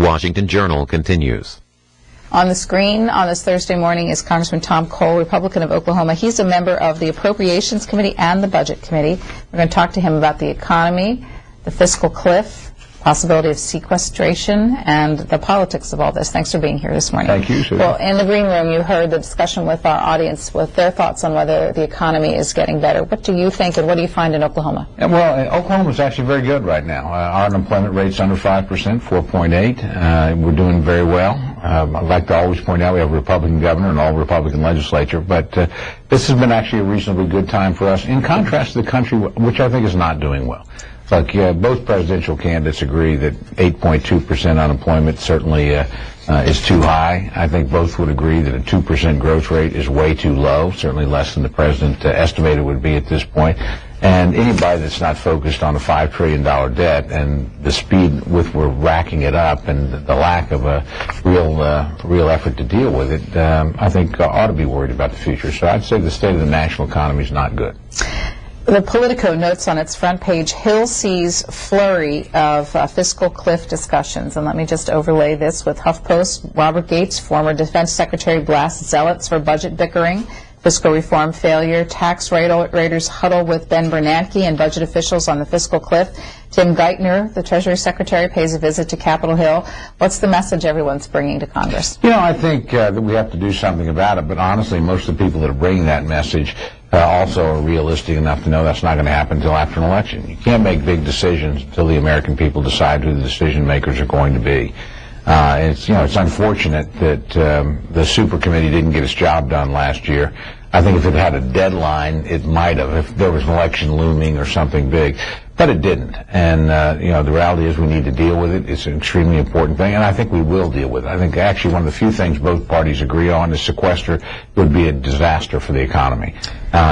Washington Journal continues. On the screen on this Thursday morning is Congressman Tom Cole, Republican of Oklahoma. He's a member of the Appropriations Committee and the Budget Committee. We're going to talk to him about the economy, the fiscal cliff, possibility of sequestration, and the politics of all this. Thanks for being here this morning. Thank you, Susan. Well, in the green room, you heard the discussion with our audience with their thoughts on whether the economy is getting better. What do you think, and what do you find in Oklahoma? Well, Oklahoma is actually very good right now. Our unemployment rate's under 5%, 4.8. We're doing very well. I'd like to always point out we have a Republican governor and all Republican legislature, but this has been actually a reasonably good time for us, in contrast to the country, which I think is not doing well. Look, both presidential candidates agree that 8.2% unemployment certainly is too high. I think both would agree that a 2% growth rate is way too low, certainly less than the president estimated would be at this point. And anybody that's not focused on a $5 trillion debt and the speed with we're racking it up and the lack of a real effort to deal with it, I think ought to be worried about the future. So I'd say the state of the national economy is not good. The Politico notes on its front page, Hill sees flurry of fiscal cliff discussions. And let me just overlay this with HuffPost. Robert Gates, former defense secretary, blasts zealots for budget bickering, fiscal reform failure, tax raiders huddle with Ben Bernanke and budget officials on the fiscal cliff. Tim Geithner, the Treasury Secretary, pays a visit to Capitol Hill. What's the message everyone's bringing to Congress? You know, I think that we have to do something about it, but honestly, most of the people that are bringing that message also are realistic enough to know that's not going to happen until after an election. You can't make big decisions until the American people decide who the decision makers are going to be. It's unfortunate that the super committee didn't get its job done last year. I think if it had a deadline, it might have, if there was an election looming or something big. But it didn't. And, the reality is we need to deal with it. It's an extremely important thing, and I think we will deal with it. I think actually one of the few things both parties agree on is sequester would be a disaster for the economy.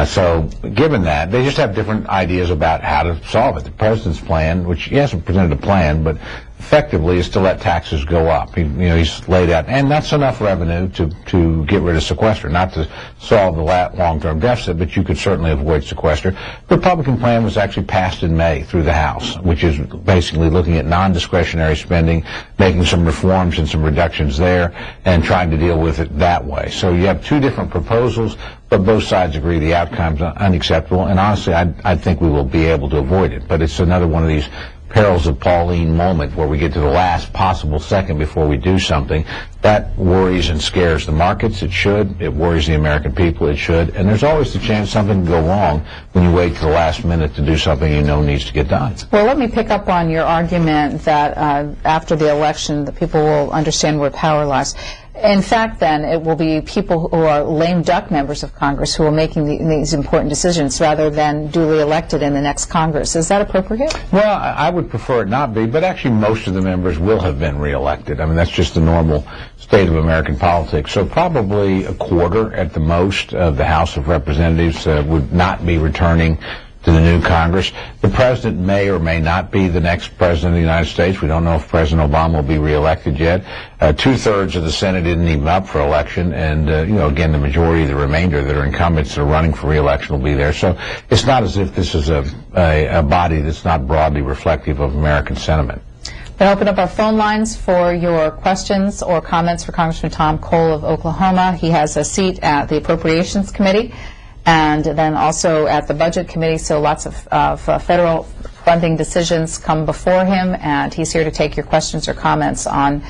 So given that, they just have different ideas about how to solve it. The president's plan, which he hasn't presented a plan, but effectively is to let taxes go up. He's laid out, and that's enough revenue to get rid of sequester, not to solve the long-term deficit, but you could certainly avoid sequester. The Republican plan was actually passed in May through the House, which is basically looking at non-discretionary spending, making some reforms and some reductions there, and trying to deal with it that way. So you have two different proposals, but both sides agree the outcome's unacceptable, and honestly, I think we will be able to avoid it. But it's another one of these perils of Pauline moment where we get to the last possible second before we do something. That worries and scares the markets. It should. It worries the American people. It should. And there's always the chance something can go wrong when you wait to the last minute to do something you know needs to get done. Well, let me pick up on your argument that after the election, the people will understand where power lies. In fact, then, it will be people who are lame duck members of Congress who are making these important decisions rather than duly elected in the next Congress. Is that appropriate? Well, I would prefer it not be, but actually most of the members will have been reelected. I mean, that's just the normal state of American politics. So probably a quarter at the most of the House of Representatives would not be returning to the new Congress. The president may or may not be the next president of the United States. We don't know if President Obama will be reelected yet. Two-thirds of the Senate isn't even up for election, and again, the majority of the remainder that are incumbents that are running for reelection will be there. So it's not as if this is a body that's not broadly reflective of American sentiment. We'll open up our phone lines for your questions or comments for Congressman Tom Cole of Oklahoma. He has a seat at the Appropriations Committee and then also at the Budget Committee, so lots of federal funding decisions come before him, and he's here to take your questions or comments on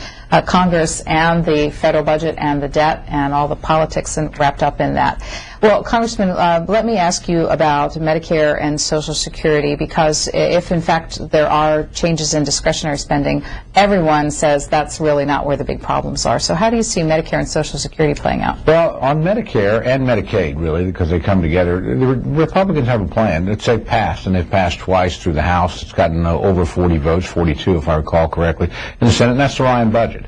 Congress and the federal budget and the debt and all the politics wrapped up in that. Well, Congressman, let me ask you about Medicare and Social Security, because if, in fact, there are changes in discretionary spending, everyone says that's really not where the big problems are. So how do you see Medicare and Social Security playing out? Well, on Medicare and Medicaid, really, because they come together, the Republicans have a plan that they've passed, and they've passed twice through the House. It's gotten over 40 votes, 42 if I recall correctly, in the Senate, and that's the Ryan budget.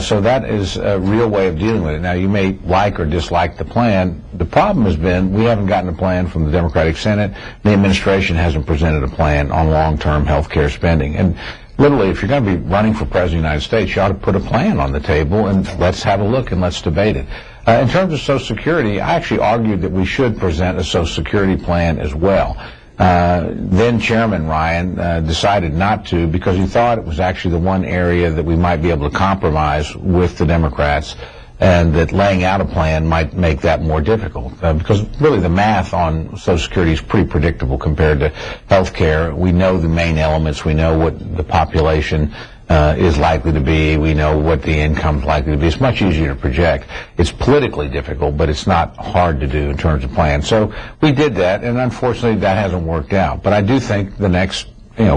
So that is a real way of dealing with it. Now, you may like or dislike the plan. The problem has been we haven't gotten a plan from the Democratic Senate. The administration hasn't presented a plan on long-term health care spending. And literally, if you're going to be running for President of the United States, you ought to put a plan on the table, and let's have a look and let's debate it. In terms of Social Security, I actually argued that we should present a Social Security plan as well. Then Chairman Ryan decided not to because he thought it was actually the one area that we might be able to compromise with the Democrats, and that laying out a plan might make that more difficult. Because really the math on Social Security is pretty predictable compared to health care. We know the main elements. We know what the population is likely to be. We know what the income is likely to be. It's much easier to project. It's politically difficult, but it's not hard to do in terms of plans. So we did that, and unfortunately that hasn't worked out. But I do think the next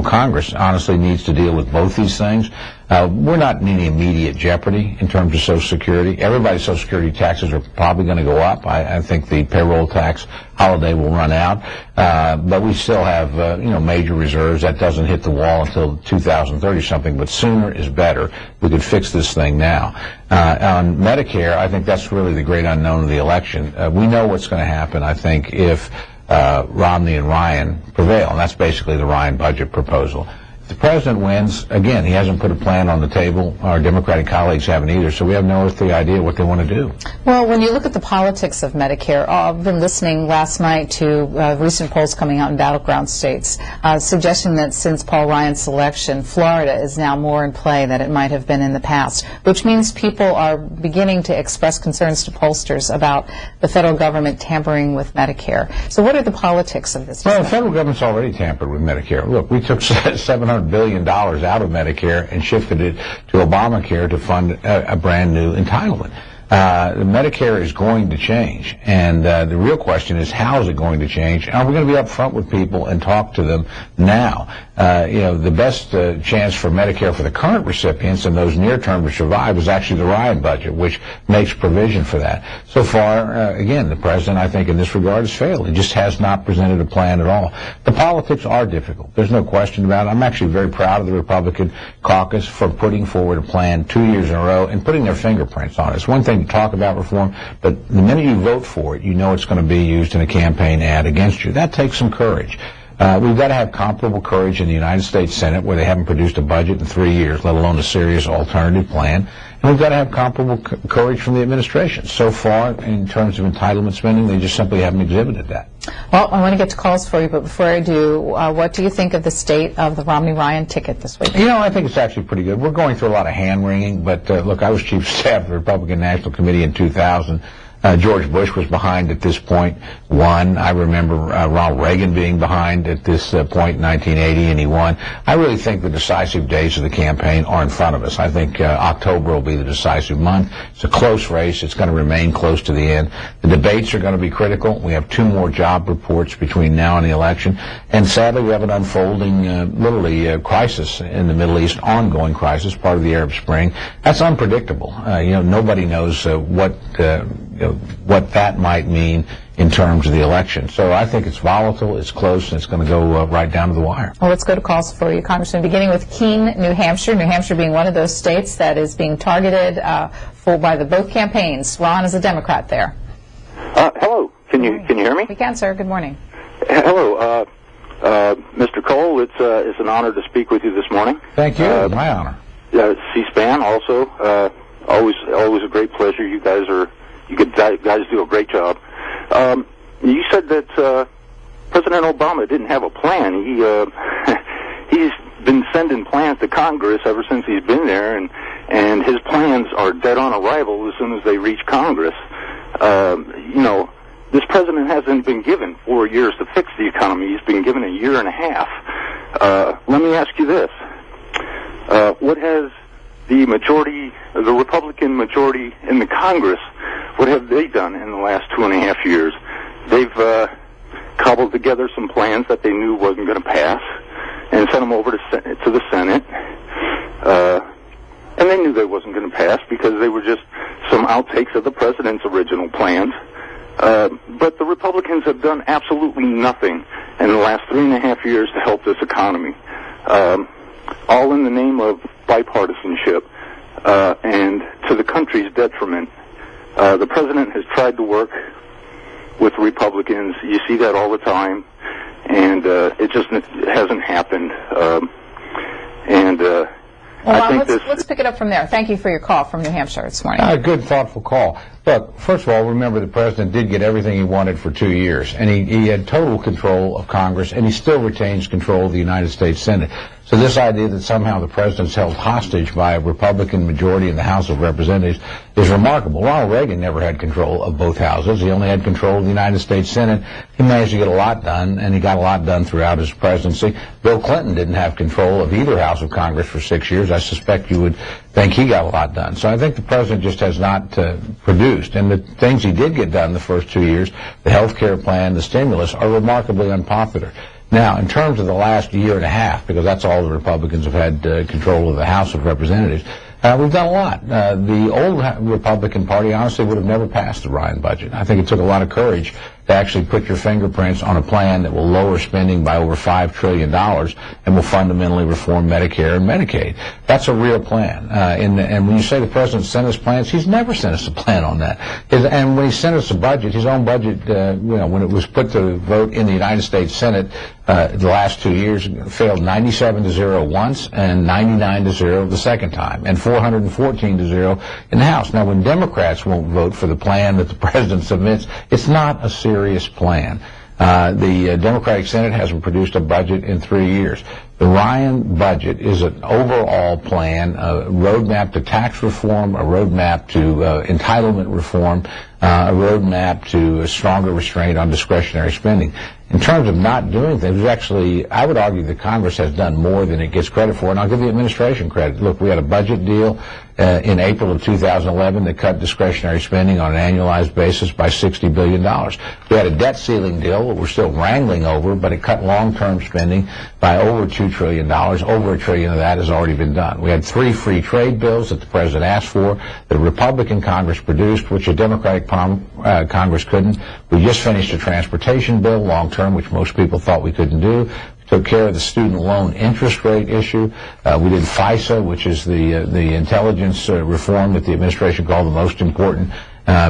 Congress honestly needs to deal with both these things. We're not in any immediate jeopardy in terms of Social Security. Everybody's Social Security taxes are probably going to go up. I think the payroll tax holiday will run out, but we still have major reserves. That doesn't hit the wall until 2030 something, but sooner is better. We could fix this thing now. On Medicare, I think that's really the great unknown of the election. We know what's going to happen, I think, if Romney and Ryan prevail, and that's basically the Ryan budget proposal. If the president wins, again, he hasn't put a plan on the table. Our Democratic colleagues haven't either, so we have no earthly idea what they want to do. Well, when you look at the politics of Medicare, I've been listening last night to recent polls coming out in battleground states, suggesting that since Paul Ryan's selection, Florida is now more in play than it might have been in the past, which means people are beginning to express concerns to pollsters about the federal government tampering with Medicare. So what are the politics of this? Well, the federal government's already tampered with Medicare. Look, we took $700 billion out of Medicare and shifted it to Obamacare to fund a brand new entitlement. Medicare is going to change, and the real question is, how is it going to change? Are we going to be up front with people and talk to them now? The best chance for Medicare for the current recipients and those near term to survive is actually the Ryan budget, which makes provision for that. So far, again, the president, I think, in this regard has failed. He just has not presented a plan at all. The politics are difficult. There's no question about it. I'm actually very proud of the Republican caucus for putting forward a plan 2 years in a row and putting their fingerprints on it. It's one thing to talk about reform, but the minute you vote for it, you know it's going to be used in a campaign ad against you. That takes some courage. We've got to have comparable courage in the United States Senate, where they haven't produced a budget in 3 years, let alone a serious alternative plan. And we've got to have comparable courage from the administration. So far, in terms of entitlement spending, they just simply haven't exhibited that. Well, I want to get to calls for you, but before I do, what do you think of the state of the Romney-Ryan ticket this week? I think it's actually pretty good. We're going through a lot of hand-wringing, but look, I was chief of staff of the Republican National Committee in 2000. George Bush was behind at this point, won. I remember Ronald Reagan being behind at this point in 1980, and he won. I really think the decisive days of the campaign are in front of us. I think October will be the decisive month. It's a close race. It's going to remain close to the end. The debates are going to be critical. We have 2 more job reports between now and the election. And sadly, we have an unfolding, literally, crisis in the Middle East, ongoing crisis, part of the Arab Spring. That's unpredictable. Nobody knows what that might mean in terms of the election. So I think it's volatile, it's close, and it's going to go right down to the wire. Well, let's go to calls for you, Congressman, beginning with Keene, New Hampshire. New Hampshire being one of those states that is being targeted by both campaigns. Ron is a Democrat there. Hello. Can you hear me? We can, sir. Good morning. Hello, Mr. Cole. It's an honor to speak with you this morning. Thank you. My honor. C-SPAN also. Always a great pleasure. You guys do a great job. You said that President Obama didn't have a plan. He's been sending plans to Congress ever since he's been there, and his plans are dead on arrival as soon as they reach Congress. This president hasn't been given 4 years to fix the economy. He's been given a year and a half. Let me ask you this. What has the Republican majority in the Congress, what have they done in the last 2.5 years? They've cobbled together some plans that they knew wasn't going to pass and sent them over to the Senate. And they knew they wasn't going to pass because they were just some outtakes of the president's original plans. But the Republicans have done absolutely nothing in the last 3.5 years to help this economy. All in the name of bipartisanship and to the country's detriment. The president has tried to work with Republicans. You see that all the time, and it just hasn't happened. Let's pick it up from there. Thank you for your call from New Hampshire this morning. Good, thoughtful call. Look, first of all, remember the president did get everything he wanted for 2 years, and he had total control of Congress, and he still retains control of the United States Senate. So this idea that somehow the president's held hostage by a Republican majority in the House of Representatives is remarkable. Ronald Reagan never had control of both houses. He only had control of the United States Senate. He managed to get a lot done, and he got a lot done throughout his presidency. Bill Clinton didn't have control of either House of Congress for 6 years. I suspect you would think he got a lot done. So I think the president just has not produced. And the things he did get done the first 2 years, the health care plan, the stimulus, are remarkably unpopular. Now, in terms of the last year and a half, because that's all the Republicans have had control of the House of Representatives, we've done a lot. The old Republican Party honestly would have never passed the Ryan budget. I think it took a lot of courage to actually put your fingerprints on a plan that will lower spending by over $5 trillion and will fundamentally reform Medicare and Medicaid. That's a real plan. And when you say the president sent us plans, he's never sent us a plan on that. And when he sent us a budget, his own budget, when it was put to vote in the United States Senate the last 2 years, failed 97-0 once and 99-0 the second time, and 414-0 in the House. Now, when Democrats won't vote for the plan that the president submits, it's not a serious plan. The Democratic Senate hasn't produced a budget in 3 years. The Ryan budget is an overall plan, a roadmap to tax reform, a roadmap to entitlement reform, a roadmap to a stronger restraint on discretionary spending. In terms of not doing things, actually, I would argue that Congress has done more than it gets credit for, and I'll give the administration credit. Look, we had a budget deal in April of 2011 that cut discretionary spending on an annualized basis by $60 billion. We had a debt ceiling deal that we're still wrangling over, but it cut long-term spending by over $2 trillion. Over $1 trillion of that has already been done. We had 3 free trade bills that the president asked for, that a Republican Congress produced, which a Democratic Congress couldn't. We just finished a transportation bill, long-term, which most people thought we couldn't do. Took care of the student loan interest rate issue. We did FISA, which is the intelligence reform that the administration called the most important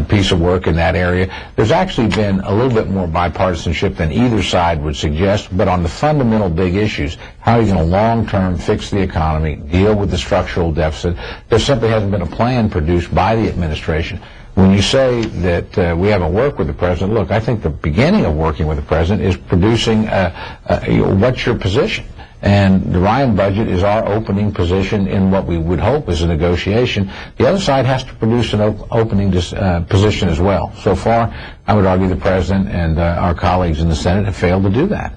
piece of work in that area. There's actually been a little bit more bipartisanship than either side would suggest, but on the fundamental big issues, how are you going to long-term fix the economy, deal with the structural deficit, there simply hasn't been a plan produced by the administration. When you say that we haven't worked with the president, look, I think the beginning of working with the president is producing what's your position. And the Ryan budget is our opening position in what we would hope is a negotiation. The other side has to produce an opening position as well. So far, I would argue the president and our colleagues in the Senate have failed to do that.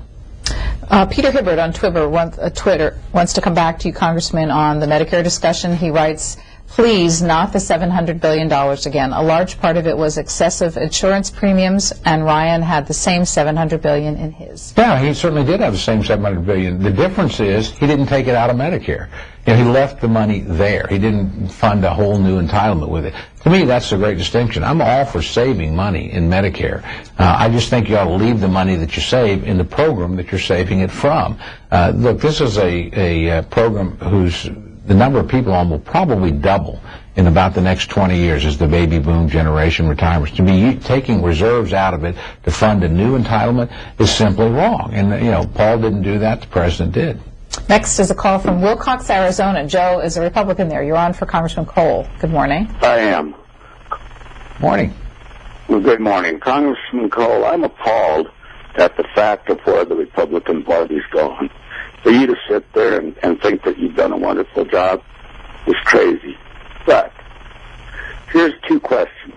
Peter Hibbert on Twitter wants to come back to you, Congressman, on the Medicare discussion. He writes, please, not the $700 billion again. A large part of it was excessive insurance premiums, and Ryan had the same $700 billion in his. Yeah, he certainly did have the same $700 billion. The difference is he didn't take it out of Medicare. He left the money there. He didn't fund a whole new entitlement with it. To me, that's a great distinction. I'm all for saving money in Medicare. I just think you ought to leave the money that you save in the program that you're saving it from. Look, this is a program the number of people on will probably double in about the next 20 years as the baby boom generation retires. To be taking reserves out of it to fund a new entitlement is simply wrong. And, Paul didn't do that. The president did. Next is a call from Wilcox, Arizona. Joe is a Republican there. You're on for Congressman Cole. Good morning. I am. Morning. Well, good morning. Congressman Cole, I'm appalled at the fact of where the Republican Party's going. For you to sit there and think that you've done a wonderful job is crazy. But here's 2 questions.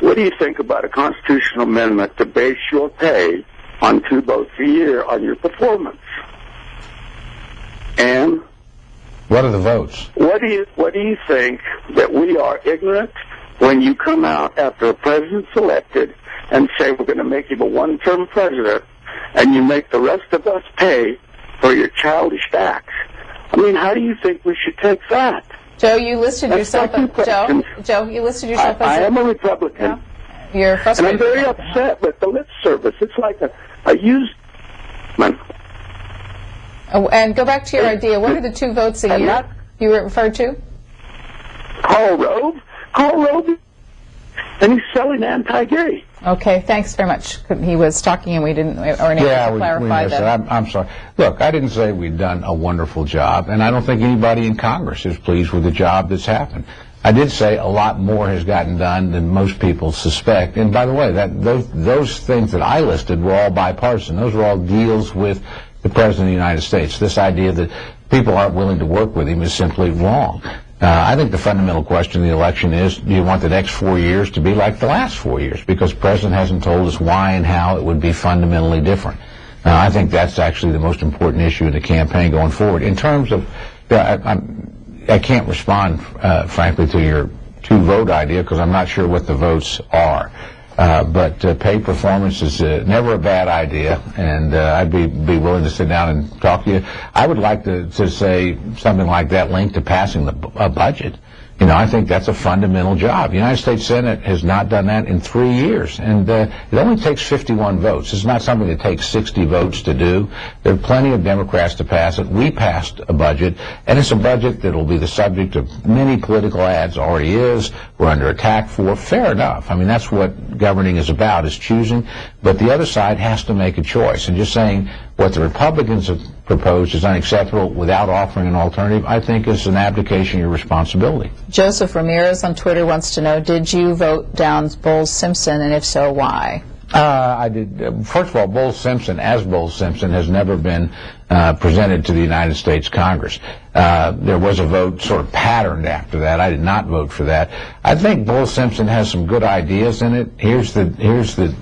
What do you think about a constitutional amendment to base your pay on 2 votes a year on your performance? And what are the votes? What do you think that we are ignorant when you come out after a president's elected and say we're going to make him a one-term president, and you make the rest of us pay for your childish acts? I mean, how do you think we should take that? Joe, you listed yourself as Joe, you listed yourself as I am a Republican. You're frustrated. And I'm very upset with the lip service. It's like a used man. Oh, and go back to your idea. What are the 2 votes a year you referred to? Karl Rove, and he's selling anti-gay. Okay, thanks very much. He was talking and we didn't, or able to clarify that. I'm sorry. Look, I didn't say we'd done a wonderful job, and I don't think anybody in Congress is pleased with the job that's happened. I did say a lot more has gotten done than most people suspect. And by the way, those things that I listed were all bipartisan. Those were all deals with the President of the United States. This idea that people aren't willing to work with him is simply wrong. I think the fundamental question of the election is, do you want the next 4 years to be like the last 4 years? Because the President hasn't told us why and how it would be fundamentally different. I think that's actually the most important issue in the campaign going forward. In terms of, I can't respond, frankly, to your two-vote idea because I'm not sure what the votes are. But pay performance is never a bad idea, and I'd be willing to sit down and talk to you. I would like to say something like that linked to passing a budget. You know, I think that's a fundamental job. The United States Senate has not done that in 3 years, and it only takes 51 votes. It's not something that takes 60 votes to do. There are plenty of Democrats to pass it. We passed a budget, and it's a budget that will be the subject of many political ads, already is. We're under attack for. Fair enough. I mean, that's what governing is about, is choosing. But the other side has to make a choice, and just saying what the Republicans have proposed is unacceptable without offering an alternative, I think is an abdication of your responsibility. Joseph Ramirez on Twitter wants to know, did you vote down Bowles-Simpson, and if so, why? I did. First of all, Bowles-Simpson, as Bowles-Simpson, has never been presented to the United States Congress. There was a vote sort of patterned after that. I did not vote for that. I think Bowles-Simpson has some good ideas in it. Here's the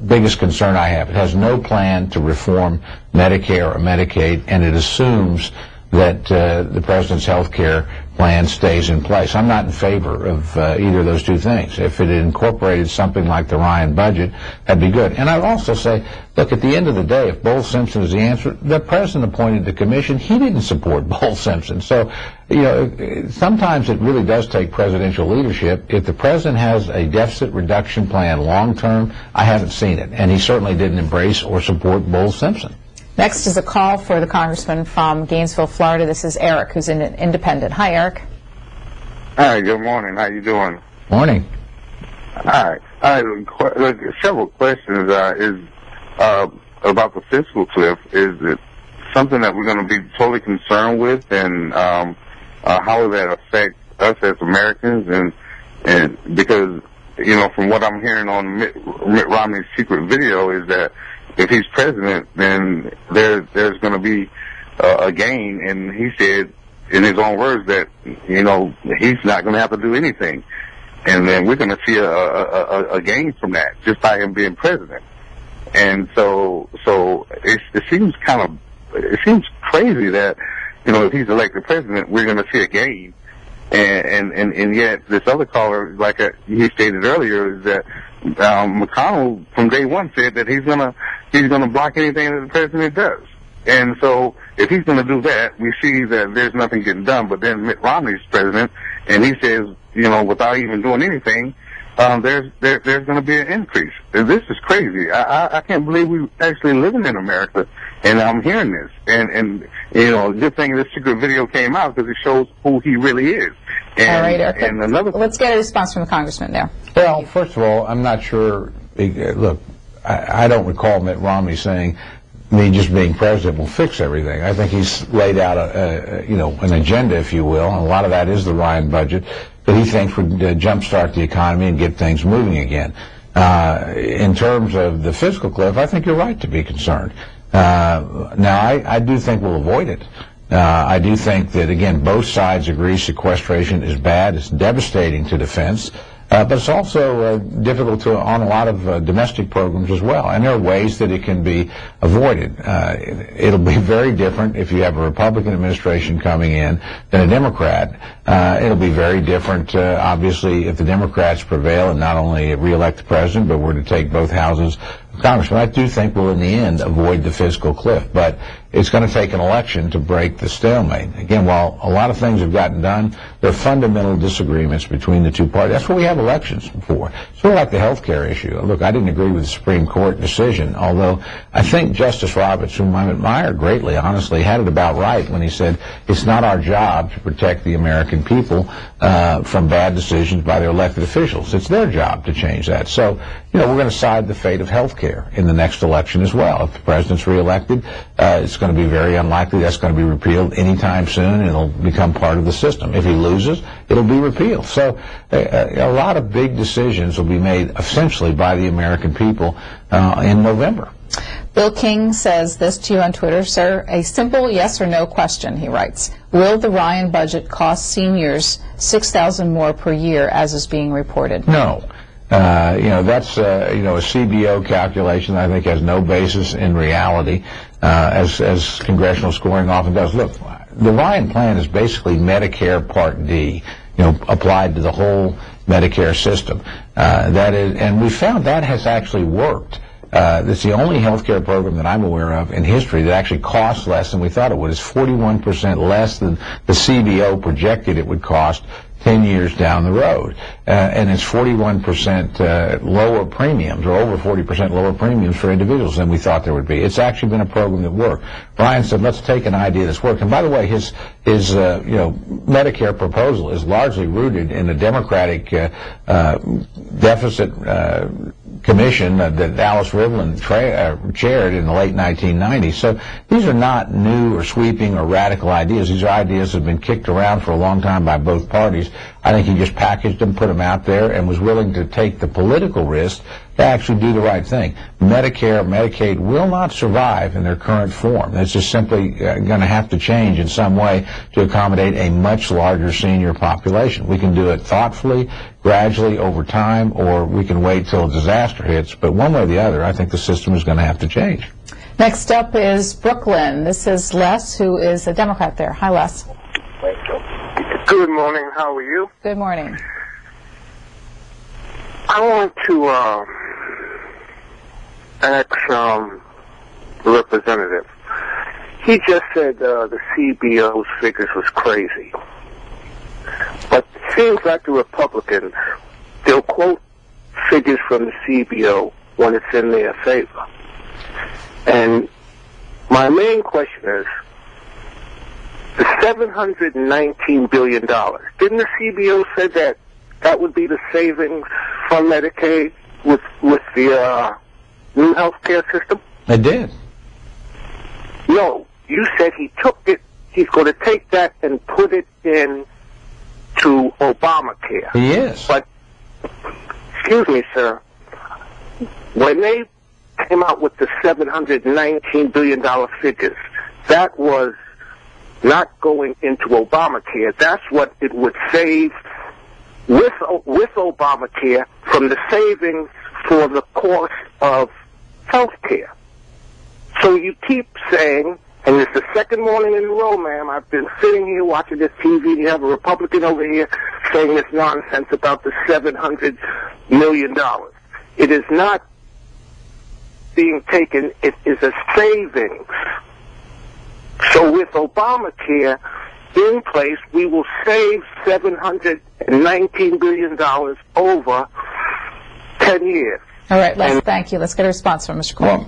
biggest concern I have. It has no plan to reform Medicare or Medicaid, and it assumes that the President's health care plan stays in place. I'm not in favor of either of those two things. If it incorporated something like the Ryan budget, that'd be good. And I'd also say, look, at the end of the day, if Bowles-Simpson is the answer, the President appointed the commission. He didn't support Bowles-Simpson. So, you know, sometimes it really does take presidential leadership. If the President has a deficit reduction plan long-term, I haven't seen it. And he certainly didn't embrace or support Bowles-Simpson. Next is a call for the congressman from Gainesville, Florida. This is Eric, who's an independent. Hi, Eric. Hi, good morning. How you doing? Morning. Hi. Several questions. Is about the fiscal cliff. Is it something that we're going to be totally concerned with, and how will that affect us as Americans? And because, you know, from what I'm hearing on Mitt Romney's secret video is that if he's president, then there's going to be a gain, and he said in his own words that, you know, he's not going to have to do anything, and then we're going to see a gain from that just by him being president. And so it seems crazy that, you know, if he's elected president, we're going to see a gain. And yet this other caller, like he stated earlier, is that McConnell from day one said that he's gonna block anything that the president does. And so if he's gonna do that, we see that there's nothing getting done. But then Mitt Romney's president, and he says, you know, without even doing anything, there's going to be an increase. And this is crazy. I can't believe we're actually living in America, and I'm hearing this. And you know, good thing this secret video came out because it shows who he really is. And, all right, Eric. And let's get a response from the congressman there. Well, first of all, I'm not sure. Look, I don't recall Mitt Romney saying me just being president will fix everything. I think he's laid out an agenda, if you will, and a lot of that is the Ryan budget that he thinks would jumpstart the economy and get things moving again. In terms of the fiscal cliff, I think you're right to be concerned. Now, I do think we'll avoid it. I do think that, again, both sides agree sequestration is bad. It's devastating to defense. But it's also difficult on a lot of domestic programs as well. And there are ways that it can be avoided. It'll be very different if you have a Republican administration coming in than a Democrat. It'll be very different, obviously, if the Democrats prevail and not only re-elect the president, but were to take both houses of Congress. But I do think we'll, in the end, avoid the fiscal cliff. But it's going to take an election to break the stalemate. Again, while a lot of things have gotten done, there are fundamental disagreements between the two parties. That's what we have elections for. Sort of like the health care issue. Look, I didn't agree with the Supreme Court decision, although I think Justice Roberts, whom I admire greatly, honestly, had it about right when he said it's not our job to protect the American people from bad decisions by their elected officials. It's their job to change that. So, you know, we're going to decide the fate of health care in the next election as well. If the president's reelected, it's going going to be very unlikely that's going to be repealed anytime soon, and it'll become part of the system. If he loses, it'll be repealed. So a lot of big decisions will be made essentially by the American people in November. Bill King says this to you on Twitter, sir. A simple yes or no question, he writes. Will the Ryan budget cost seniors $6,000 more per year, as is being reported? No. That's a CBO calculation that I think has no basis in reality, as congressional scoring often does. Look, the Ryan plan is basically Medicare Part D, applied to the whole Medicare system. And we found that has actually worked. It's the only health care program that I'm aware of in history that actually costs less than we thought it would. It's 41% less than the CBO projected it would cost 10 years down the road. And it's 41% lower premiums, or over 40% lower premiums for individuals than we thought there would be. It's actually been a program that worked. Ryan said, let's take an idea that's worked. And by the way, his Medicare proposal is largely rooted in a Democratic deficit commission that Alice Rivlin chaired in the late 1990s. So these are not new or sweeping or radical ideas. These are ideas that have been kicked around for a long time by both parties. I think he just packaged them, put them out there, and was willing to take the political risk to actually do the right thing. Medicare, Medicaid will not survive in their current form. It's just simply going to have to change in some way to accommodate a much larger senior population. We can do it thoughtfully, gradually, over time, or we can wait till a disaster hits. But one way or the other, I think the system is going to have to change. Next up is Brooklyn. This is Les, who is a Democrat there. Hi, Les. Good morning. How are you? Good morning. I want to ask the representative. He just said the CBO's figures was crazy. But it seems like the Republicans, they'll quote figures from the CBO when it's in their favor. And my main question is, the $719 billion, didn't the CBO say that that would be the savings from Medicaid with the new health care system? It did. No, you said he took it, he's going to take that and put it in to Obamacare. He is. But, excuse me, sir, when they came out with the $719 billion figures, that was not going into Obamacare. That's what it would save with Obamacare from the savings for the cost of health care. So you keep saying, and it's the second morning in a row, ma'am, I've been sitting here watching this TV, you have a Republican over here saying this nonsense about the $700 million. It is not being taken, it is a savings. So with Obamacare in place, we will save $719 billion over 10 years. All right, Les, thank you. Let's get a response from Mr. Cole.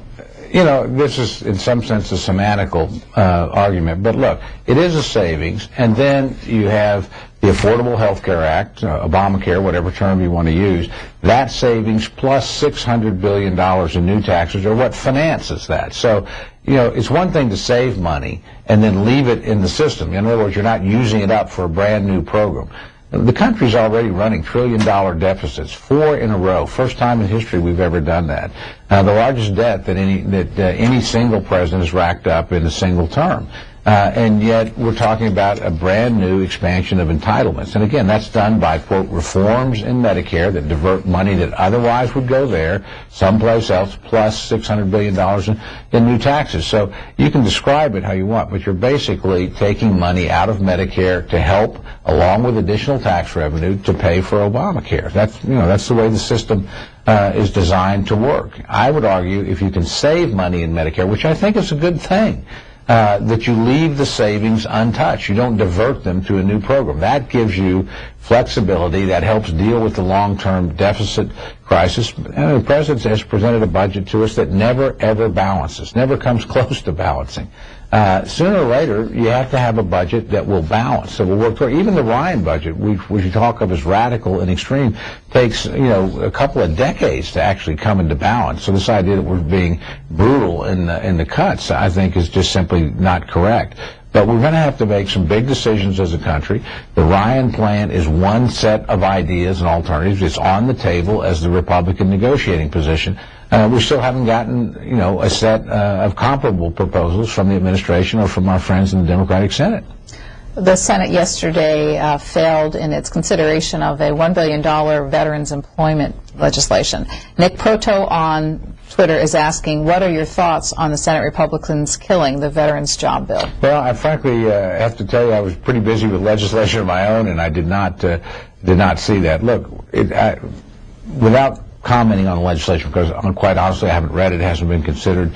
Well, this is in some sense a semantical argument, but look, it is a savings, and then you have the Affordable Health Care Act, Obamacare, whatever term you want to use. That savings plus $600 billion in new taxes are what finances that. So, it's one thing to save money and then leave it in the system. In other words, you're not using it up for a brand new program. The country's already running $trillion-dollar deficits, 4 in a row. First time in history we've ever done that. The largest debt that any single president has racked up in a single term. And yet we're talking about a brand new expansion of entitlements. And again, that's done by, quote, reforms in Medicare that divert money that otherwise would go there someplace else, plus $600 billion in new taxes. So you can describe it how you want, but you're basically taking money out of Medicare to help, along with additional tax revenue, to pay for Obamacare. That's the way the system is designed to work. I would argue if you can save money in Medicare, which I think is a good thing, that you leave the savings untouched. You don't divert them to a new program. That gives you flexibility. That helps deal with the long-term deficit crisis. And the President has presented a budget to us that never, ever balances, never comes close to balancing. sooner or later, you have to have a budget that will balance, that will work toward. Even the Ryan budget, which you talk of as radical and extreme, takes a couple of decades to actually come into balance. So this idea that we're being brutal in the cuts, I think, is just simply not correct. But we're going to have to make some big decisions as a country. The Ryan plan is one set of ideas and alternatives. It's on the table as the Republican negotiating position. We still haven't gotten, a set of comparable proposals from the administration or from our friends in the Democratic Senate. The Senate yesterday failed in its consideration of a $1 billion veterans employment legislation. Nick Proto on Twitter is asking, what are your thoughts on the Senate Republicans killing the veterans job bill? Well, I frankly have to tell you I was pretty busy with legislation of my own, and I did not see that. Look, without commenting on the legislation, because quite honestly I haven't read it, hasn't been considered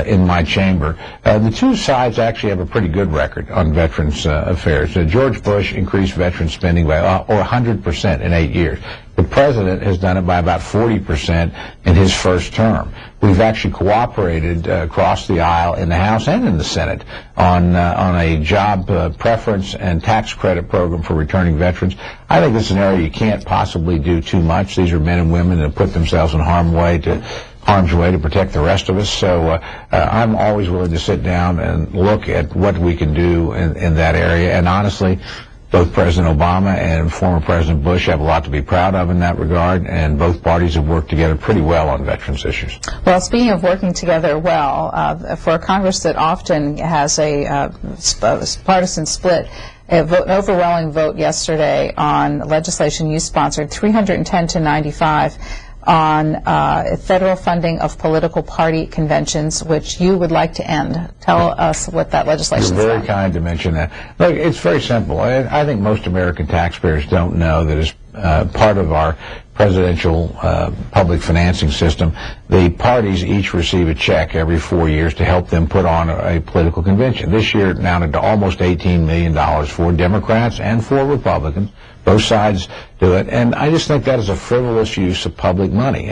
in my chamber. The two sides actually have a pretty good record on veterans affairs. George Bush increased veteran spending by 100% in 8 years. The president has done it by about 40% in his first term. We've actually cooperated across the aisle in the House and in the Senate on a job preference and tax credit program for returning veterans. I think this is an area you can't possibly do too much. These are men and women that put themselves in harm's way to protect the rest of us. So I'm always willing to sit down and look at what we can do in that area. And honestly, both President Obama and former President Bush have a lot to be proud of in that regard, and both parties have worked together pretty well on veterans issues. Well, speaking of working together well, for a Congress that often has a partisan split, an overwhelming vote yesterday on legislation you sponsored, 310 to 95, on federal funding of political party conventions, which you would like to end. Tell us what that legislation is. You're very kind to mention that. Look, it's very simple. I think most American taxpayers don't know that as part of our presidential public financing system, the parties each receive a check every 4 years to help them put on a political convention. This year it amounted to almost $18 million for Democrats and for Republicans. Both sides do it, and I just think that is a frivolous use of public money.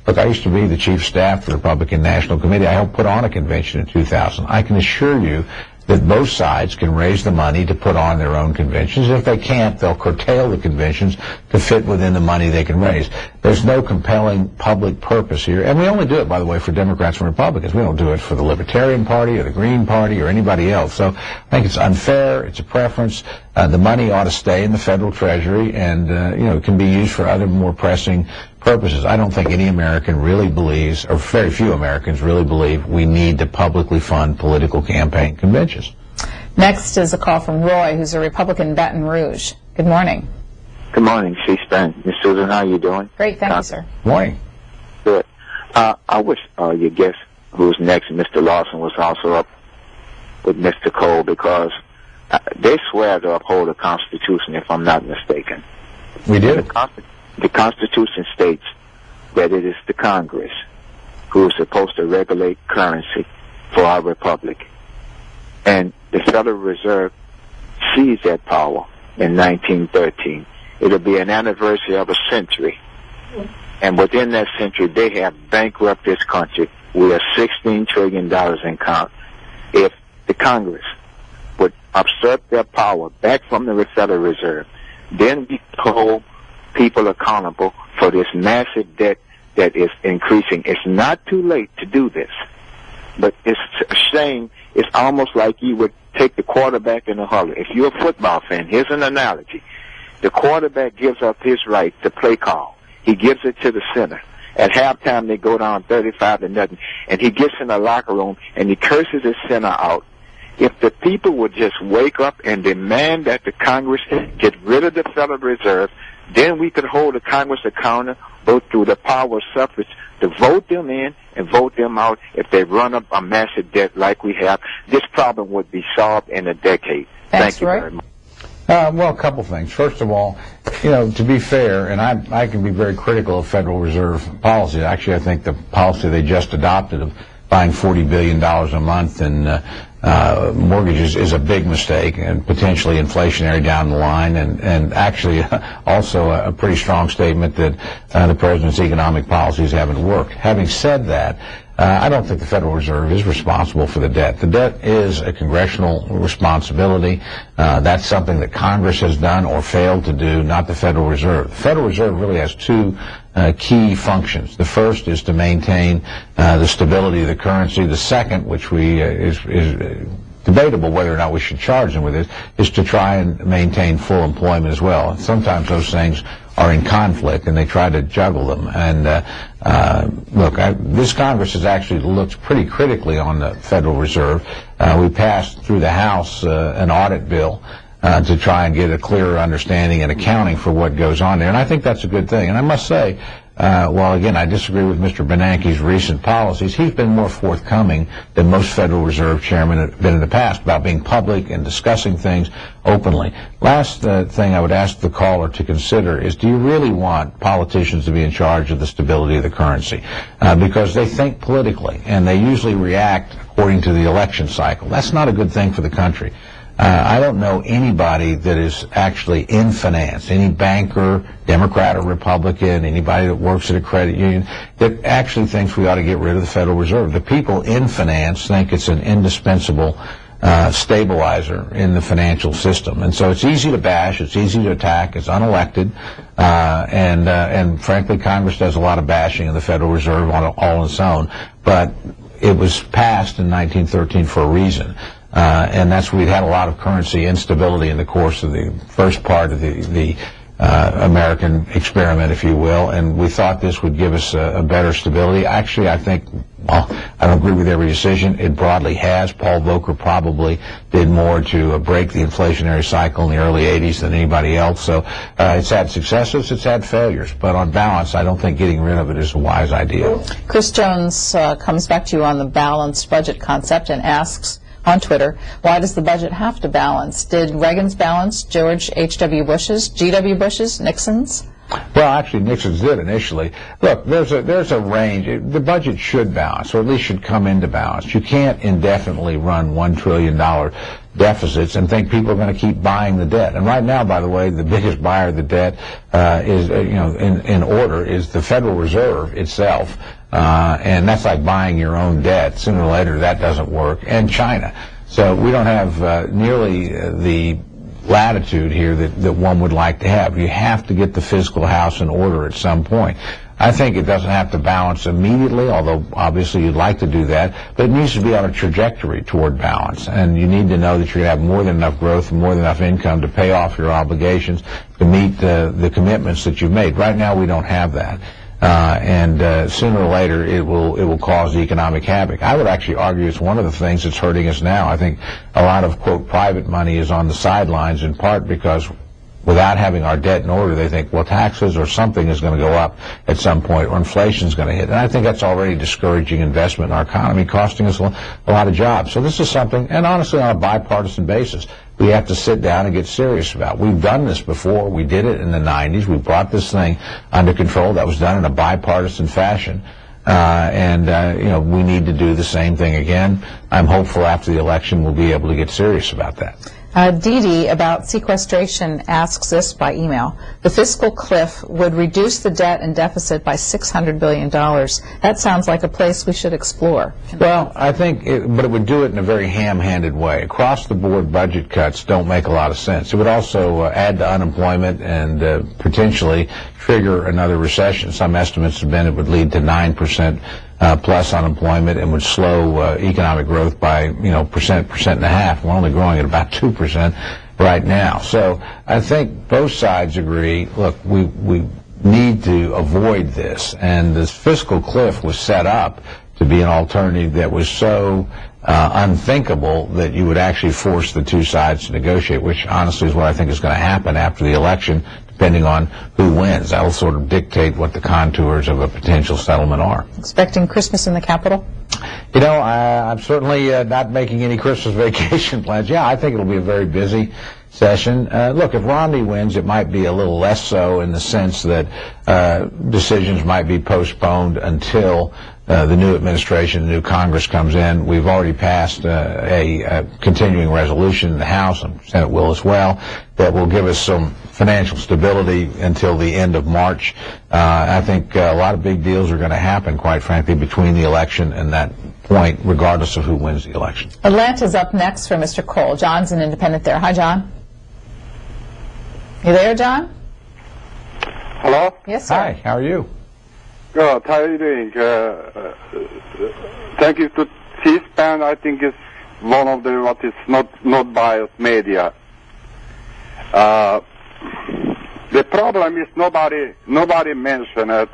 Look, I used to be the chief of staff for the Republican National Committee. I helped put on a convention in 2000. I can assure you that both sides can raise the money to put on their own conventions. If they can't, they'll curtail the conventions to fit within the money they can raise. There's no compelling public purpose here. And we only do it, by the way, for Democrats and Republicans. We don't do it for the Libertarian Party or the Green Party or anybody else. So I think it's unfair. It's a preference. The money ought to stay in the federal treasury and, it can be used for other more pressing purposes. I don't think any American really believes, or very few Americans really believe, we need to publicly fund political campaign conventions. Next is a call from Roy, who's a Republican in Baton Rouge. Good morning. Good morning, C-SPAN. Ms. Susan, how are you doing? Great, thank you, sir. Morning. Good. I wish your guest, who's next, Mr. Lawson, was also up with Mr. Cole, because they swear to uphold the Constitution, if I'm not mistaken. We do. The Constitution states that it is the Congress who is supposed to regulate currency for our republic. And the Federal Reserve seized that power in 1913. It'll be an anniversary of a century. And within that century, they have bankrupted this country. We are $16 trillion in count. If the Congress would usurp their power back from the Federal Reserve, then we hold people accountable for this massive debt that is increasing. It's not too late to do this, but it's a shame. It's almost like you would take the quarterback in the huddle. If you're a football fan, here's an analogy. The quarterback gives up his right to play call. He gives it to the center. At halftime, they go down 35-0, and he gets in the locker room and he curses his center out. If the people would just wake up and demand that the Congress get rid of the Federal Reserve, then we could hold the Congress accountable both through the power of suffrage to vote them in and vote them out. If they run up a massive debt like we have, this problem would be solved in a decade. Thanks, Thank you Roy. very much. Well, a couple things. First of all, to be fair, and I can be very critical of Federal Reserve policy. Actually, I think the policy they just adopted of buying $40 billion a month in mortgages is a big mistake and potentially inflationary down the line, and actually also a pretty strong statement that the president's economic policies haven't worked. Having said that, I don't think the Federal Reserve is responsible for the debt. The debt is a congressional responsibility. That's something that Congress has done or failed to do, not the Federal Reserve. The Federal Reserve really has two key functions. The first is to maintain the stability of the currency. The second, which is debatable whether or not we should charge them with it, is to try and maintain full employment as well. And sometimes those things are in conflict, and they try to juggle them. And look, this Congress has actually looked pretty critically on the Federal Reserve. We passed through the House an audit bill to try and get a clearer understanding and accounting for what goes on there. And I think that's a good thing. And I must say, while again I disagree with Mr. Bernanke's recent policies, he's been more forthcoming than most Federal Reserve chairmen have been in the past about being public and discussing things openly. Last thing I would ask the caller to consider is, do you really want politicians to be in charge of the stability of the currency? Because they think politically, and they usually react according to the election cycle. That's not a good thing for the country. I don't know anybody that is actually in finance, any banker, Democrat or Republican, anybody that works at a credit union, that actually thinks we ought to get rid of the Federal Reserve. The people in finance think it's an indispensable stabilizer in the financial system. And so it's easy to bash, it's easy to attack, it's unelected, and frankly, Congress does a lot of bashing of the Federal Reserve all on its own. But it was passed in 1913 for a reason. And that's we'd had a lot of currency instability in the course of the first part of the American experiment, if you will, and we thought this would give us a better stability. Actually, I think, well, I don't agree with every decision. It broadly has. Paul Volcker probably did more to break the inflationary cycle in the early 80s than anybody else. So it's had successes, it's had failures. But on balance, I don't think getting rid of it is a wise idea. Chris Jones comes back to you on the balanced budget concept and asks on Twitter, why does the budget have to balance? Did Reagan's balance, George H.W. Bush's, G.W. Bush's, Nixon's? Well, actually, Nixon's did initially. Look, there's a range. The budget should balance, or at least should come into balance. You can't indefinitely run $1 trillion deficits and think people are going to keep buying the debt. And right now, by the way, the biggest buyer of the debt is, in order, is the Federal Reserve itself. And that's like buying your own debt. Sooner or later, that doesn't work. And China. So we don't have nearly the latitude here that one would like to have. You have to get the fiscal house in order at some point. I think it doesn't have to balance immediately, although obviously you'd like to do that, but it needs to be on a trajectory toward balance. And you need to know that you're going to have more than enough growth and more than enough income to pay off your obligations, to meet the commitments that you've made. Right now, we don't have that. And sooner or later it will cause economic havoc. I would actually argue it's one of the things that's hurting us now. I think a lot of, quote, private money is on the sidelines, in part because without having our debt in order, they think, well, taxes or something is going to go up at some point, or inflation is going to hit. And I think that's already discouraging investment in our economy, costing us a lot of jobs. So this is something, and honestly, on a bipartisan basis, we have to sit down and get serious about. We've done this before. We did it in the 90s. We brought this thing under control. That was done in a bipartisan fashion. We need to do the same thing again. I'm hopeful after the election we'll be able to get serious about that. Dee Dee, about sequestration, asks this by email. The fiscal cliff would reduce the debt and deficit by $600 billion. That sounds like a place we should explore. Well, I think, but it would do it in a very ham-handed way. Across-the-board budget cuts don't make a lot of sense. It would also add to unemployment and potentially trigger another recession. Some estimates have been it would lead to 9% plus unemployment and would slow economic growth by, percent and a half. We're only growing at about 2% right now. So I think both sides agree, look, we need to avoid this. And this fiscal cliff was set up to be an alternative that was so unthinkable that you would actually force the two sides to negotiate, which honestly is what I think is going to happen after the election, depending on who wins. That will sort of dictate what the contours of a potential settlement are. Expecting Christmas in the Capitol? I'm certainly not making any Christmas vacation plans. Yeah, I think it'll be a very busy session. Look, if Romney wins, it might be a little less so in the sense that decisions might be postponed until the new administration, the new Congress comes in. We've already passed a continuing resolution in the House, and the Senate will as well, that will give us some financial stability until the end of March. I think a lot of big deals are going to happen, quite frankly, between the election and that point, regardless of who wins the election. Atlanta's up next for Mr. Cole. John's an independent there. Hi, John. You there, John? Hello? Yes, sir. Hi, how are you? Good. How are you doing? Thank you to C-SPAN. I think it's one of the what is not biased media. The problem is nobody mentioned it.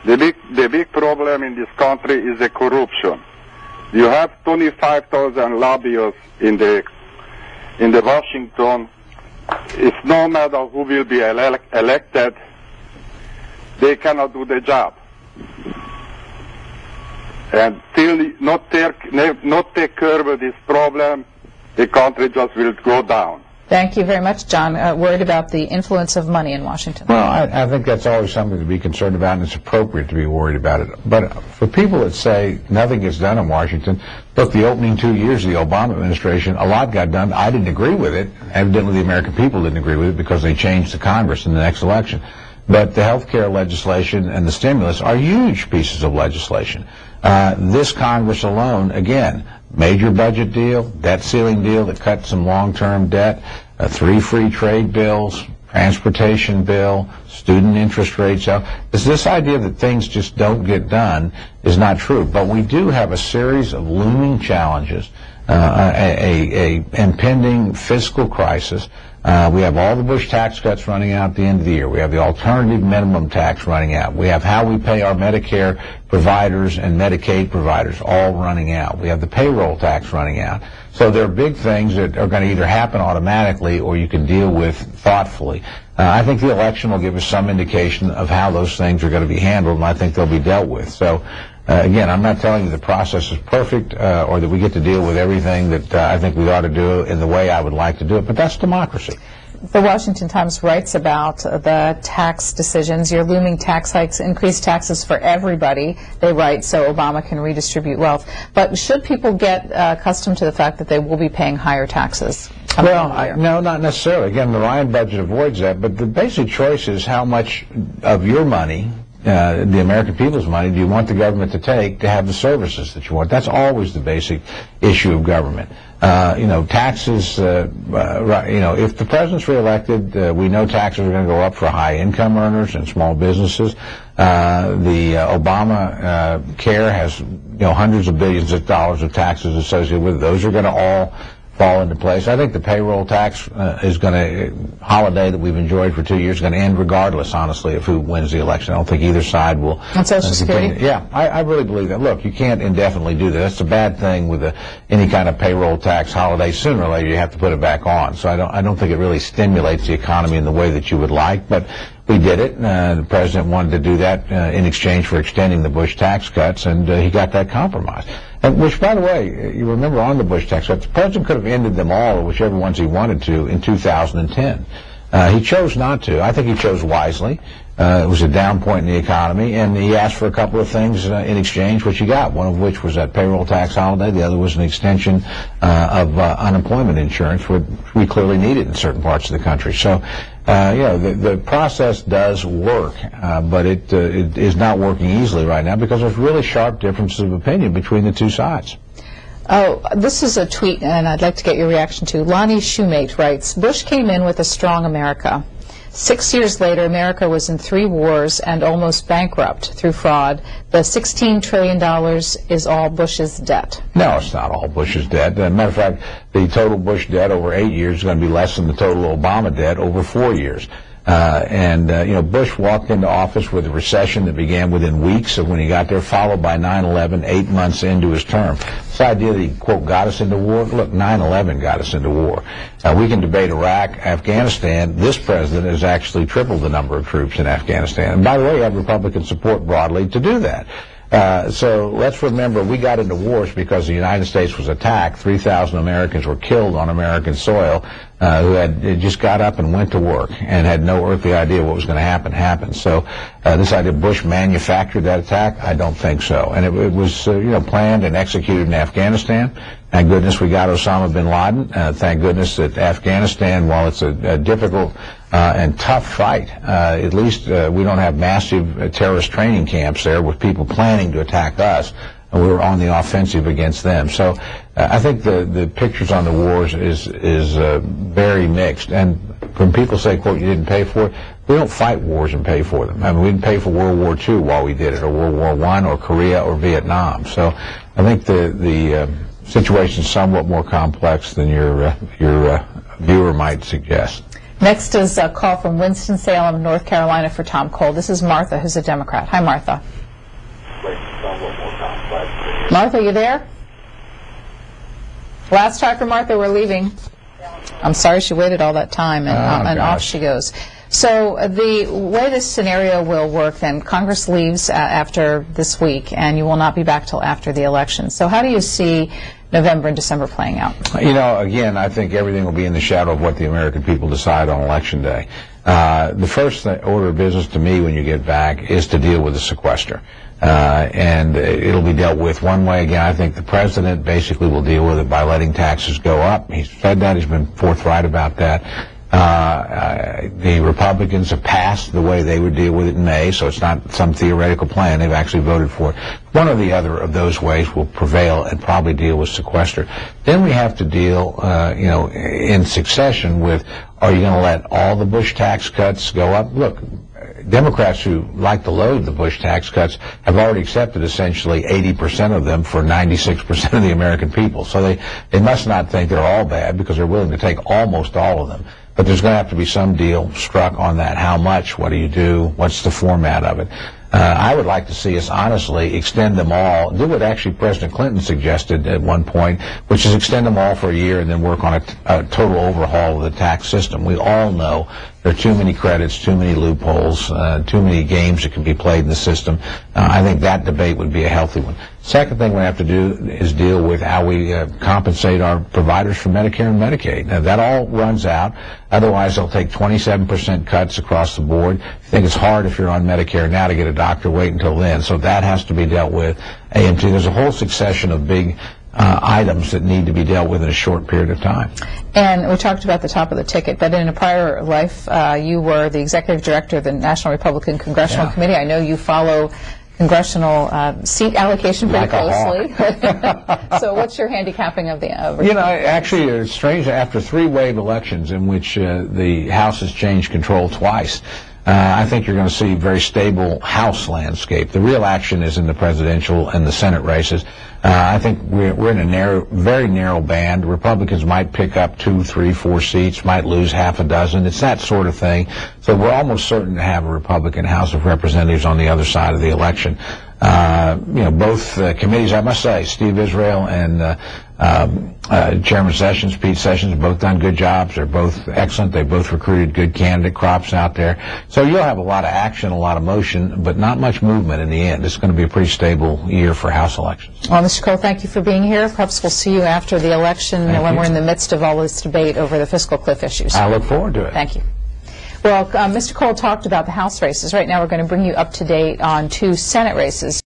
The big problem in this country is the corruption. You have 25,000 lobbyists in the Washington. It's no matter who will be elected, they cannot do the job. And till not take care of this problem, the country just will go down. Thank you very much, John. Worried about the influence of money in Washington. Well, I think that's always something to be concerned about, and it's appropriate to be worried about it. But for people that say nothing gets done in Washington, look, the opening 2 years of the Obama administration, a lot got done. I didn't agree with it. Evidently, the American people didn't agree with it because they changed the Congress in the next election. But the health care legislation and the stimulus are huge pieces of legislation. This Congress alone, again, major budget deal, debt ceiling deal that cut some long-term debt, 3 free trade bills, transportation bill, student interest rates. This idea that things just don't get done is not true. But we do have a series of looming challenges, a impending fiscal crisis. We have all the Bush tax cuts running out at the end of the year. We have the alternative minimum tax running out. We have how we pay our Medicare providers and Medicaid providers all running out. We have the payroll tax running out. So there are big things that are going to either happen automatically or you can deal with thoughtfully. I think the election will give us some indication of how those things are going to be handled, and I think they'll be dealt with. So again, I'm not telling you the process is perfect or that we get to deal with everything that I think we ought to do in the way I would like to do it, but that's democracy. The Washington Times writes about the tax decisions, your looming tax hikes, increased taxes for everybody, they write, so Obama can redistribute wealth. But should people get accustomed to the fact that they will be paying higher taxes? Well, no, not necessarily. Again, the Ryan budget avoids that, but the basic choice is how much of your money, the American people's money, do you want the government to take to have the services that you want? That's always the basic issue of government. Taxes, if the president's reelected, we know taxes are going to go up for high-income earners and small businesses. The Obama care has, hundreds of billions of dollars of taxes associated with it. Those are going to all fall into place. I think the payroll tax is going to, holiday that we've enjoyed for 2 years, is going to end regardless, honestly, of who wins the election. I don't think either side will. On Social Security? Yeah, I really believe that. Look, you can't indefinitely do that. That's a bad thing with any kind of payroll tax holiday. Sooner or later, you have to put it back on. So I don't think it really stimulates the economy in the way that you would like, but we did it. The president wanted to do that in exchange for extending the Bush tax cuts, and he got that compromise. And which, by the way, you remember on the Bush tax cuts, the president could have ended them all, or whichever ones he wanted to, in 2010. He chose not to. I think he chose wisely. It was a down point in the economy, and he asked for a couple of things in exchange, which he got, one of which was that payroll tax holiday. The other was an extension of unemployment insurance, which we clearly needed in certain parts of the country. So, the process does work, but it is not working easily right now because there's really sharp differences of opinion between the two sides. Oh, this is a tweet, and I'd like to get your reaction to. Lonnie Shoemate writes, Bush came in with a strong America. 6 years later, America was in 3 wars and almost bankrupt through fraud. The $16 trillion is all Bush's debt. No, it's not all Bush's debt. As a matter of fact, the total Bush debt over 8 years is going to be less than the total Obama debt over 4 years. Bush walked into office with a recession that began within weeks of when he got there, followed by 9/11, 8 months into his term. This idea that he, quote, got us into war, look, 9/11 got us into war. We can debate Iraq, Afghanistan. This president has actually tripled the number of troops in Afghanistan. And by the way, you have Republican support broadly to do that. So let's remember, we got into wars because the United States was attacked. 3,000 Americans were killed on American soil who had just got up and went to work and had no earthly idea what was going to happen happened. So this idea Bush manufactured that attack, I don't think so. And it was planned and executed in Afghanistan. Thank goodness we got Osama bin Laden. Thank goodness that Afghanistan, while it's a difficult and tough fight, at least we don't have massive terrorist training camps there with people planning to attack us. And we were on the offensive against them. So I think the pictures on the wars is very mixed. And when people say, quote, you didn't pay for it, we don't fight wars and pay for them. I mean, we didn't pay for World War II while we did it, or World War I, or Korea, or Vietnam. So I think the situation is somewhat more complex than your viewer might suggest. Next is a call from Winston-Salem, North Carolina for Tom Cole. This is Martha, who's a Democrat. Hi, Martha. Martha, you there? Last try for Martha, we're leaving. I'm sorry she waited all that time, and off she goes. So the way this scenario will work, then, Congress leaves after this week, and you will not be back till after the election. So how do you see November and December playing out? Again, I think everything will be in the shadow of what the American people decide on Election Day. The first order of business to me when you get back is to deal with the sequester. And it'll be dealt with one way. Again, I think the president basically will deal with it by letting taxes go up. He's said that. He's been forthright about that. The Republicans have passed the way they would deal with it in May, so it's not some theoretical plan. They've actually voted for it. One or the other of those ways will prevail and probably deal with sequester. Then we have to deal, in succession with, are you going to let all the Bush tax cuts go up? Look, Democrats who like to load the Bush tax cuts have already accepted essentially 80% of them for 96% of the American people. So they must not think they're all bad because they're willing to take almost all of them. But there's going to have to be some deal struck on that. How much? What do you do? What's the format of it? I would like to see us honestly extend them all, do what actually President Clinton suggested at one point, which is extend them all for a year and then work on a total overhaul of the tax system. We all know there are too many credits, too many loopholes, too many games that can be played in the system. I think that debate would be a healthy one. Second thing we have to do is deal with how we compensate our providers for Medicare and Medicaid. Now, that all runs out. Otherwise, they'll take 27% cuts across the board. I think it's hard if you're on Medicare now to get a doctor. Wait until then. So that has to be dealt with. AMT, there's a whole succession of big items that need to be dealt with in a short period of time. And we talked about the top of the ticket, but in a prior life, you were the executive director of the National Republican Congressional Committee. I know you follow congressional seat allocation pretty closely. So what's your handicapping of the actually, it's strange. After 3 wave elections in which the House has changed control twice, I think you're going to see a very stable House landscape. The real action is in the presidential and the Senate races. I think we're in a very narrow band. Republicans might pick up 2, 3, 4 seats, might lose half a dozen. It's that sort of thing. So we're almost certain to have a Republican House of Representatives on the other side of the election. Both committees, I must say, Steve Israel and Chairman Sessions, Pete Sessions, have both done good jobs. They're both excellent. They both recruited good candidate crops out there. So you'll have a lot of action, a lot of motion, but not much movement in the end. It's going to be a pretty stable year for House elections. Well, Mr. Cole, thank you for being here. Perhaps we'll see you after the election when we're in the midst of all this debate over the fiscal cliff issues. I look forward to it. Thank you. Well, Mr. Cole talked about the House races. Right now we're going to bring you up to date on 2 Senate races.